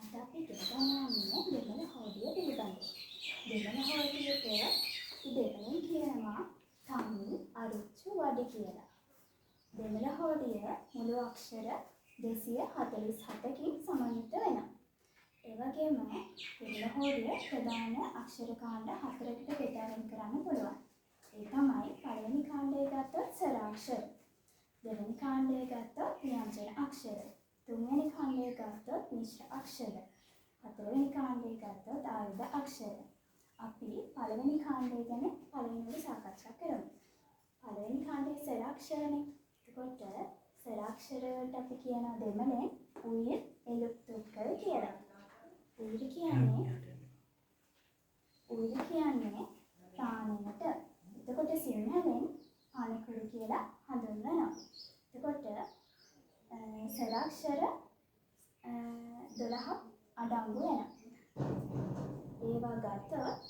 අද අපි ඉගෙන ගන්න යන්නේ දෙමළ හෝඩිය පිළිබඳව. දෙමළ හෝඩියට දෙමළෙන් කියනවා තනි අරුච්චු වඩි කියලා. දෙමළ හෝඩිය මුළු අක්ෂර 247කින් සමන්විත වෙනවා. ඒ වගේම දෙමළ හෝඩිය ප්‍රධාන අක්ෂර කාණ්ඩ 4කට බෙදාගෙන කරන්න පුළුවන්. ඒ තමයි පළවෙනි කාණ්ඩය ගත්තොත් ස්වරාක්ෂර, දෙවෙනි කාණ්ඩය ගත්තොත් ව්‍යංජන අක්ෂර, තුන්වෙනි කාණ්ඩය ගත්තොත් මිශ්‍ර අක්ෂර, හතරවෙනි කාණ්ඩය ගත්තොත් ආයුධ අක්ෂර. අපි පළවෙනි කාණ්ඩය ගැන පළවෙනිවට සාකච්ඡා කරමු. පළවෙනි කාණ්ඩය ස්වරාක්ෂරනේ. එතකොට ස්වරාක්ෂරවලට අපි කියන දෙමළෙන් උයිර් එලුප් තුක්කල් කියලා. උයිර් කියන්නේ ප්‍රාණයට. එතකොට සිංහලෙන් අණකුරු කියලා හඳුන්වනවා. එතකොට ස්වරාක්ෂර 12ක් අඩංගු වෙනවා. ඒවා ගත්තොත්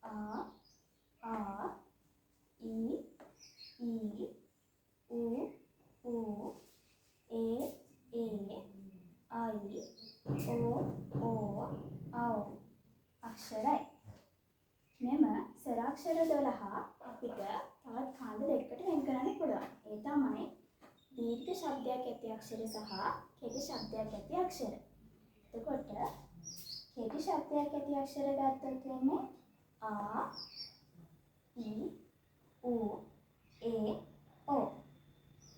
ආ ඊ ඌ ඒ අයි ඕ ఔ අක්ෂරයි. මෙම ස්වරාක්ෂර 12 අපිට තවත් කාණ්ඩ දෙකකට වෙන් කරන්න පුළුවන්. ඒ තමයි දීර්ඝ ශබ්දයක් ඇති අක්ෂර සහ කෙටි ශබ්දයක් ඇති අක්ෂර. එතකොට කෙටි ශබ්දයක් ඇති අක්ෂර ගත්තොත් වෙන්නේ ආ ඊ ඌ ඒ ඕ.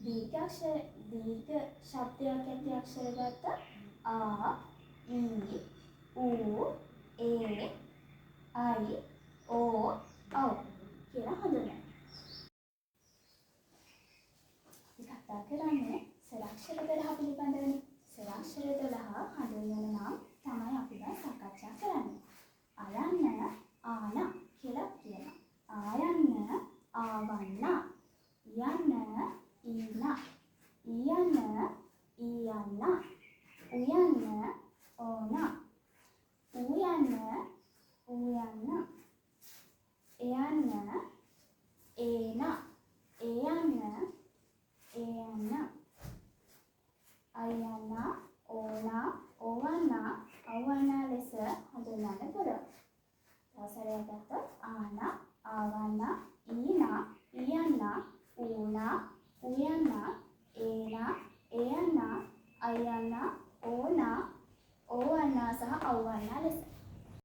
දීර්ඝ ශබ්දයක් ඇති අක්ෂර ගත්තොත් ආ ඊ ඌ ඒ අයි ඕ ඖ කියලා හඳුන්වනවා. අපි කතා කරන්නේ ස්වරාක්ෂර 12 පිළිබඳවනේ. ස්වරාක්ෂර 12 හඳුන්වන නම් තමයි අපි දැන් සාකච්ඡා කරන්නේ. අයන්න ආන කියලා කියනවා. ආයන්න ආවන්න. යන්න ඊන. ඊයන්න ඊයන්න. උයන්න ඕන. ඌයන්න ඌයන්න. එයන්න ඒන. එයන්න ඒයන්න. අයන්න ඕන ඕවන්න අවවන්න ලෙස හඳුන්වන්න පුළුවන්. තව සැරයක් ගත්තොත් ආන ආවන්න